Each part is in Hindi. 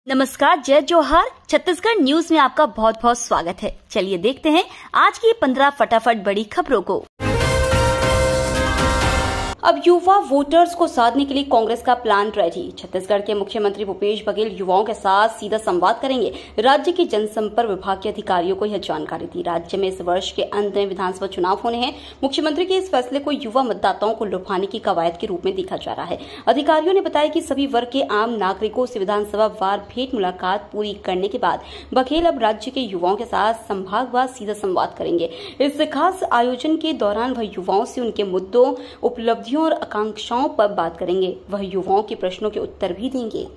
नमस्कार, जय जोहार। छत्तीसगढ़ न्यूज में आपका बहुत बहुत स्वागत है। चलिए देखते हैं आज की 15 फटाफट बड़ी खबरों को। अब युवा वोटर्स को साधने के लिए कांग्रेस का प्लान रेडी। छत्तीसगढ़ के मुख्यमंत्री भूपेश बघेल युवाओं के साथ सीधा संवाद करेंगे। राज्य के जनसंपर्क विभाग के अधिकारियों को यह जानकारी दी। राज्य में इस वर्ष के अंत में विधानसभा चुनाव होने हैं। मुख्यमंत्री के इस फैसले को युवा मतदाताओं को लुभाने की कवायद के रूप में देखा जा रहा है। अधिकारियों ने बताया कि सभी वर्ग के आम नागरिकों से विधानसभा वार भेंट मुलाकात पूरी करने के बाद बघेल अब राज्य के युवाओं के साथ संभागवार सीधा संवाद करेंगे। इस खास आयोजन के दौरान वह युवाओं से उनके मुद्दों, उपलब्धियों और आकांक्षाओं पर बात करेंगे। वह युवाओं के प्रश्नों के उत्तर भी देंगे।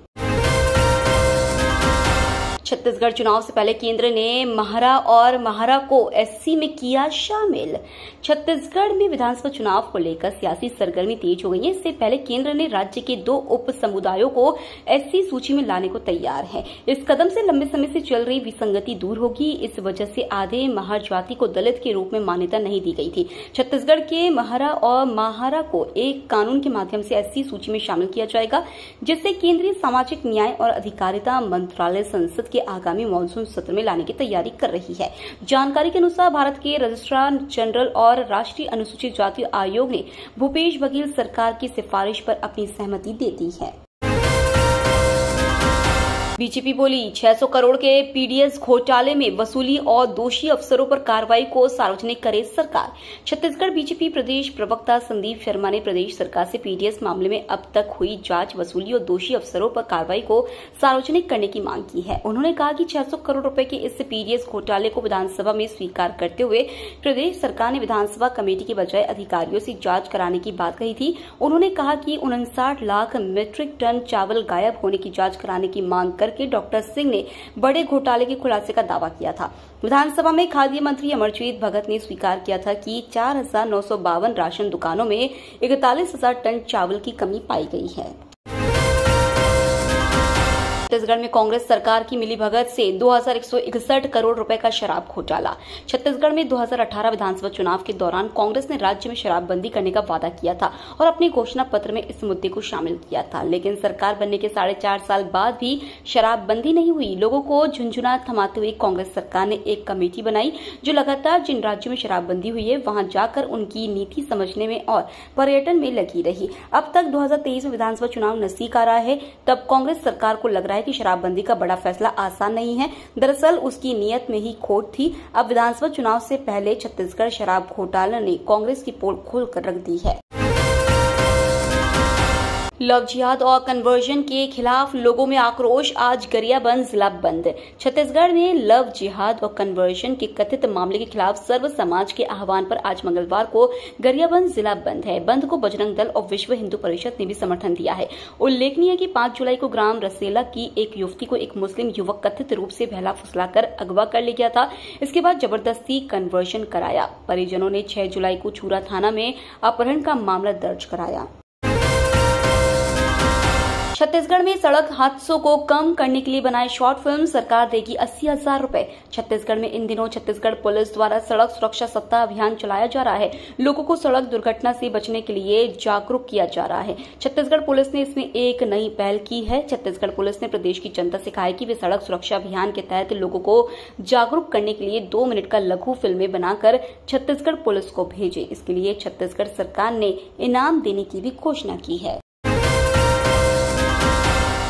छत्तीसगढ़ चुनाव से पहले केंद्र ने महरा और महारा को एससी में किया शामिल। छत्तीसगढ़ में विधानसभा चुनाव को लेकर सियासी सरगर्मी तेज हो गई है। इससे पहले केंद्र ने राज्य के 2 उप समुदायों को एससी सूची में लाने को तैयार है। इस कदम से लंबे समय से चल रही विसंगति दूर होगी। इस वजह से आधे महार जाति को दलित के रूप में मान्यता नहीं दी गई थी। छत्तीसगढ़ के महरा और महारा को एक कानून के माध्यम से एससी सूची में शामिल किया जाएगा, जिससे केंद्रीय सामाजिक न्याय और अधिकारिता मंत्रालय संसद के आगामी मानसून सत्र में लाने की तैयारी कर रही है। जानकारी के अनुसार भारत के रजिस्ट्रार जनरल और राष्ट्रीय अनुसूचित जाति आयोग ने भूपेश बघेल सरकार की सिफारिश पर अपनी सहमति दे दी है। बीजेपी बोली 600 करोड़ के पीडीएस घोटाले में वसूली और दोषी अफसरों पर कार्रवाई को सार्वजनिक करे सरकार। छत्तीसगढ़ बीजेपी प्रदेश प्रवक्ता संदीप शर्मा ने प्रदेश सरकार से पीडीएस मामले में अब तक हुई जांच, वसूली और दोषी अफसरों पर कार्रवाई को सार्वजनिक करने की मांग की है। उन्होंने कहा कि 600 करोड़ रुपए के इस पीडीएस घोटाले को विधानसभा में स्वीकार करते हुए प्रदेश सरकार ने विधानसभा कमेटी के बजाय अधिकारियों से जांच कराने की बात कही थी। उन्होंने कहा कि 59 लाख मीट्रिक टन चावल गायब होने की जांच कराने की मांग करके डॉक्टर सिंह ने बड़े घोटाले के खुलासे का दावा किया था। विधानसभा में खाद्य मंत्री अमरजीत भगत ने स्वीकार किया था कि 4,952 राशन दुकानों में 41,000 टन चावल की कमी पाई गई है। छत्तीसगढ़ में कांग्रेस सरकार की मिलीभगत से 2,161 करोड़ रुपए का शराब घोटाला। छत्तीसगढ़ में 2018 विधानसभा चुनाव के दौरान कांग्रेस ने राज्य में शराबबंदी करने का वादा किया था और अपने घोषणा पत्र में इस मुद्दे को शामिल किया था, लेकिन सरकार बनने के 4.5 साल बाद भी शराबबंदी नहीं हुई। लोगों को झुंझुना थमाते हुए कांग्रेस सरकार ने एक कमेटी बनाई जो लगातार जिन राज्यों में शराबबंदी हुई है वहां जाकर उनकी नीति समझने में और पर्यटन में लगी रही। अब तक 2023 में विधानसभा चुनाव नजदीक आ रहा है, तब कांग्रेस सरकार को लग रहा है कि शराबबंदी का बड़ा फैसला आसान नहीं है। दरअसल उसकी नीयत में ही खोट थी। अब विधानसभा चुनाव से पहले छत्तीसगढ़ शराब घोटाला ने कांग्रेस की पोल खोलकर रख दी है। लव जिहाद और कन्वर्जन के खिलाफ लोगों में आक्रोश। आज गरियाबंद जिला बंद। छत्तीसगढ़ में लव जिहाद और कन्वर्जन के कथित मामले के खिलाफ सर्व समाज के आह्वान पर आज मंगलवार को गरियाबंद जिला बंद है। बंद को बजरंग दल और विश्व हिंदू परिषद ने भी समर्थन दिया है। उल्लेखनीय है कि 5 जुलाई को ग्राम रसेला की एक युवती को एक मुस्लिम युवक कथित रूप से बहला फुसलाकर अगवा कर ले गया था। इसके बाद जबरदस्ती कन्वर्जन कराया। परिजनों ने 6 जुलाई को छूरा थाना में अपहरण का मामला दर्ज कराया। छत्तीसगढ़ में सड़क हादसों को कम करने के लिए बनाए शॉर्ट फिल्म सरकार देगी 80,000 रुपए। छत्तीसगढ़ में इन दिनों छत्तीसगढ़ पुलिस द्वारा सड़क सुरक्षा सप्ताह अभियान चलाया जा रहा है। लोगों को सड़क दुर्घटना से बचने के लिए जागरूक किया जा रहा है। छत्तीसगढ़ पुलिस ने इसमें एक नई पहल की है। छत्तीसगढ़ पुलिस ने प्रदेश की जनता से कहा है कि वे सड़क सुरक्षा अभियान के तहत लोगों को जागरूक करने के लिए 2 मिनट का लघु फिल्में बनाकर छत्तीसगढ़ पुलिस को भेजे। इसके लिए छत्तीसगढ़ सरकार ने इनाम देने की भी घोषणा की है।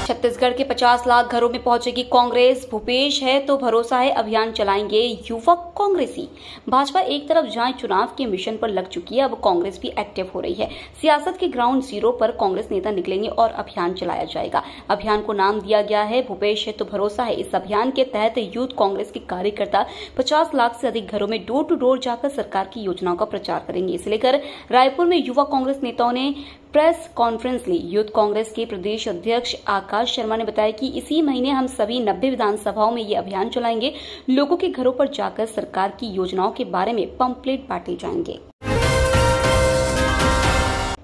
छत्तीसगढ़ के 50 लाख घरों में पहुंचेगी कांग्रेस। भूपेश है तो भरोसा है अभियान चलाएंगे युवक कांग्रेसी। भाजपा एक तरफ जहां चुनाव के मिशन पर लग चुकी है, अब कांग्रेस भी एक्टिव हो रही है। सियासत के ग्राउंड जीरो पर कांग्रेस नेता निकलेंगे और अभियान चलाया जाएगा। अभियान को नाम दिया गया है भूपेश है तो भरोसा है। इस अभियान के तहत यूथ कांग्रेस के कार्यकर्ता 50 लाख से अधिक घरों में डोर टू डोर जाकर सरकार की योजनाओं का प्रचार करेंगे। इसे लेकर रायपुर में युवा कांग्रेस नेताओं ने प्रेस कॉन्फ्रेंस ली। यूथ कांग्रेस के प्रदेश अध्यक्ष आकाश शर्मा ने बताया कि इसी महीने हम सभी 90 विधानसभाओं में ये अभियान चलाएंगे। लोगों के घरों पर जाकर सरकार की योजनाओं के बारे में पंपलेट बांटे जाएंगे।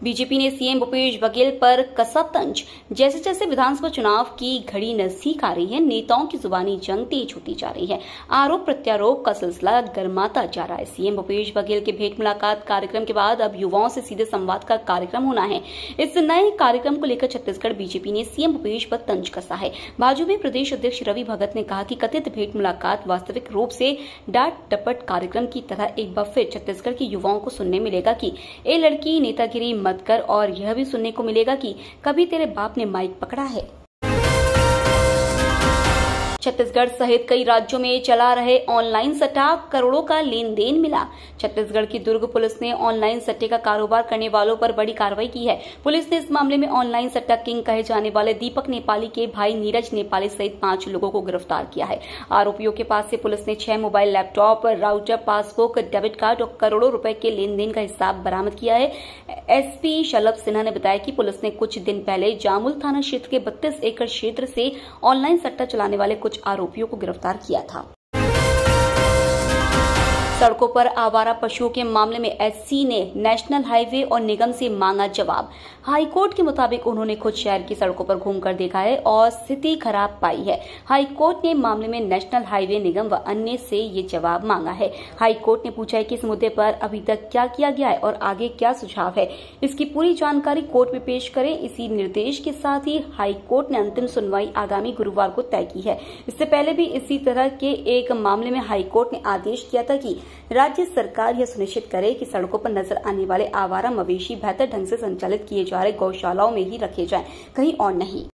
बीजेपी ने सीएम भूपेश बघेल पर कसा तंज। जैसे जैसे विधानसभा चुनाव की घड़ी नजदीक आ रही है, नेताओं की जुबानी जंग तेज होती जा रही है। आरोप प्रत्यारोप का सिलसिला गर्माता जा रहा है। सीएम भूपेश बघेल के भेंट मुलाकात कार्यक्रम के बाद अब युवाओं से सीधे संवाद का कार्यक्रम होना है। इस नए कार्यक्रम को लेकर छत्तीसगढ़ बीजेपी ने सीएम भूपेश पर तंज कसा है। भाजपा में प्रदेश अध्यक्ष रवि भगत ने कहा कि कथित भेंट मुलाकात वास्तविक रूप से डांट डपट कार्यक्रम की तरह एक बार फिर छत्तीसगढ़ के युवाओं को सुनने मिलेगा कि ए लड़की नेतागिरी मत कर, और यह भी सुनने को मिलेगा कि कभी तेरे बाप ने माइक पकड़ा है। छत्तीसगढ़ सहित कई राज्यों में चला रहे ऑनलाइन सट्टा, करोड़ों का लेन देन मिला। छत्तीसगढ़ की दुर्ग पुलिस ने ऑनलाइन सट्टे का कारोबार करने वालों पर बड़ी कार्रवाई की है। पुलिस ने इस मामले में ऑनलाइन सट्टा किंग कहे जाने वाले दीपक नेपाली के भाई नीरज नेपाली सहित 5 लोगों को गिरफ्तार किया है। आरोपियों के पास से पुलिस ने 6 mobile, laptop, router, passbook, debit card और करोड़ों रुपए के लेन देन का हिसाब बरामद किया है। एसपी शलभ सिन्हा ने बताया कि पुलिस ने कुछ दिन पहले जामुल थाना क्षेत्र के 32 एकड़ क्षेत्र से ऑनलाइन सट्टा चलाने वाले कुछ आरोपियों को गिरफ्तार किया था। सड़कों पर आवारा पशुओं के मामले में एससी ने नेशनल हाईवे और निगम से मांगा जवाब। हाईकोर्ट के मुताबिक उन्होंने खुद शहर की सड़कों पर घूमकर देखा है और स्थिति खराब पाई है। हाईकोर्ट ने मामले में नेशनल हाईवे निगम व अन्य से ये जवाब मांगा है। हाईकोर्ट ने पूछा है कि इस मुद्दे पर अभी तक क्या किया गया है और आगे क्या सुझाव है, इसकी पूरी जानकारी कोर्ट में पेश करें। इसी निर्देश के साथ ही हाईकोर्ट ने अंतिम सुनवाई आगामी गुरुवार को तय की है। इससे पहले भी इसी तरह के एक मामले में हाईकोर्ट ने आदेश किया था कि राज्य सरकार यह सुनिश्चित करे कि सड़कों पर नजर आने वाले आवारा मवेशी बेहतर ढंग से संचालित किए जा रहे गौशालाओं में ही रखे जाएं, कहीं और नहीं।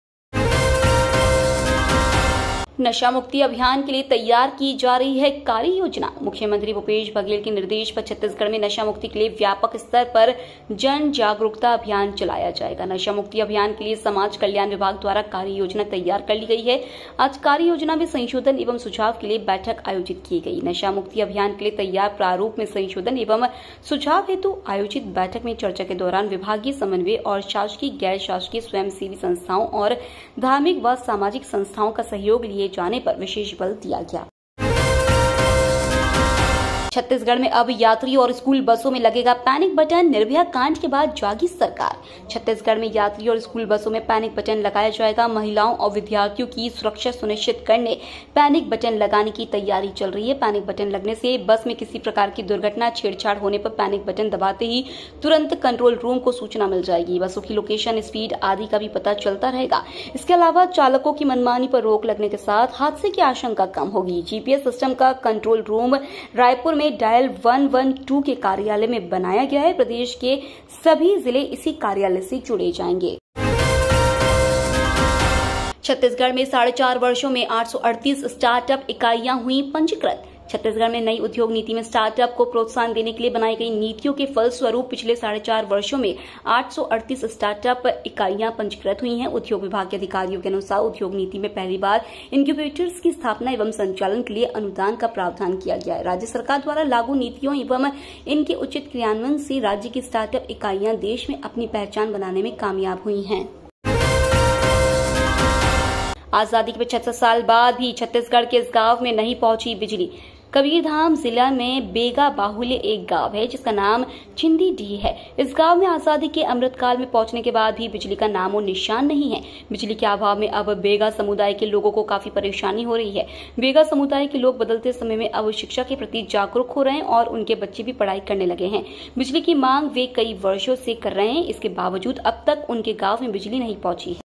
नशा मुक्ति अभियान के लिए तैयार की जा रही है कार्य योजना। मुख्यमंत्री भूपेश बघेल के निर्देश पर छत्तीसगढ़ में नशा मुक्ति के लिए व्यापक स्तर पर जन जागरूकता अभियान चलाया जाएगा। नशा मुक्ति अभियान के लिए समाज कल्याण विभाग द्वारा कार्य योजना तैयार कर ली गई है। आज कार्य योजना में संशोधन एवं सुझाव के लिए बैठक आयोजित की गई। नशा मुक्ति अभियान के लिए तैयार प्रारूप में संशोधन एवं सुझाव हेतु आयोजित बैठक में चर्चा के दौरान विभागीय समन्वय और शासकीय, गैर शासकीय, स्वयंसेवी संस्थाओं और धार्मिक व सामाजिक संस्थाओं का सहयोग लिए जाने पर विशेष बल दिया गया। छत्तीसगढ़ में अब यात्री और स्कूल बसों में लगेगा पैनिक बटन। निर्भया कांड के बाद जागी सरकार। छत्तीसगढ़ में यात्री और स्कूल बसों में पैनिक बटन लगाया जाएगा। महिलाओं और विद्यार्थियों की सुरक्षा सुनिश्चित करने पैनिक बटन लगाने की तैयारी चल रही है। पैनिक बटन लगने से बस में किसी प्रकार की दुर्घटना, छेड़छाड़ होने पर पैनिक बटन दबाते ही तुरंत कंट्रोल रूम को सूचना मिल जाएगी। बसों की लोकेशन, स्पीड आदि का भी पता चलता रहेगा। इसके अलावा चालकों की मनमानी पर रोक लगने के साथ हादसे की आशंका कम होगी। जीपीएस सिस्टम का कंट्रोल रूम रायपुर में डायल 112 के कार्यालय में बनाया गया है। प्रदेश के सभी जिले इसी कार्यालय से जुड़े जाएंगे। छत्तीसगढ़ में 4.5 वर्षों में 838 स्टार्टअप इकाइयां हुई पंजीकृत। छत्तीसगढ़ में नई उद्योग नीति में स्टार्टअप को प्रोत्साहन देने के लिए बनाई गई नीतियों के फलस्वरूप पिछले 4.5 वर्षों में 838 स्टार्टअप इकाइयां पंजीकृत हुई हैं। उद्योग विभाग के अधिकारियों के अनुसार उद्योग नीति में पहली बार इनक्यूबेटर्स की स्थापना एवं संचालन के लिए अनुदान का प्रावधान किया गया है। राज्य सरकार द्वारा लागू नीतियों एवं इनके उचित क्रियान्वयन से राज्य की स्टार्टअप इकाइयां देश में अपनी पहचान बनाने में कामयाब हुई हैं। आजादी के 75 साल बाद भी छत्तीसगढ़ के इस गांव में नहीं पहुंची बिजली। कबीरधाम जिला में बेगा बाहुल्य एक गांव है जिसका नाम चिंदी डी है। इस गांव में आजादी के अमृतकाल में पहुंचने के बाद भी बिजली का नामो निशान नहीं है। बिजली के अभाव में अब बेगा समुदाय के लोगों को काफी परेशानी हो रही है। बेगा समुदाय के लोग बदलते समय में अब शिक्षा के प्रति जागरूक हो रहे हैं और उनके बच्चे भी पढ़ाई करने लगे हैं। बिजली की मांग वे कई वर्षों से कर रहे हैं। इसके बावजूद अब तक उनके गाँव में बिजली नहीं पहुंची है।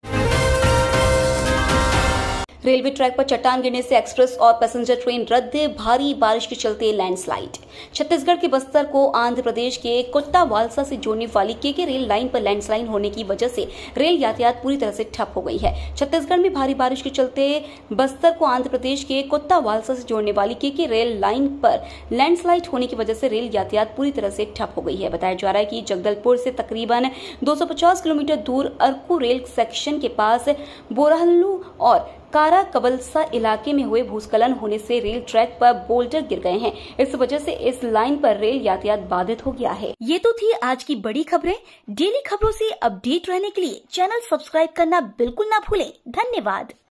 रेलवे ट्रैक पर चट्टान गिरने से एक्सप्रेस और पैसेंजर ट्रेन रद्द। भारी बारिश के चलते लैंडस्लाइड। छत्तीसगढ़ के बस्तर को आंध्र प्रदेश के कोट्टावालसा से जोड़ने वाली केके रेल लाइन पर लैंडस्लाइड होने की वजह से रेल यातायात पूरी तरह से ठप हो गई है। छत्तीसगढ़ में भारी बारिश के चलते बस्तर को आंध्र प्रदेश के कोट्टावालसा से जोड़ने वाली केके रेल लाइन पर लैंडस्लाइड होने की वजह से रेल यातायात पूरी तरह से ठप हो गई है। बताया जा रहा है कि जगदलपुर से तकरीबन 250 किलोमीटर दूर अर्कू रेल सेक्शन के पास बोराहल्लू और कारा कबलसा इलाके में हुए भूस्खलन होने से रेल ट्रैक पर बोल्डर गिर गए हैं। इस वजह से इस लाइन पर रेल यातायात बाधित हो गया है। ये तो थी आज की बड़ी खबरें। डेली खबरों से अपडेट रहने के लिए चैनल सब्सक्राइब करना बिल्कुल ना भूलें। धन्यवाद।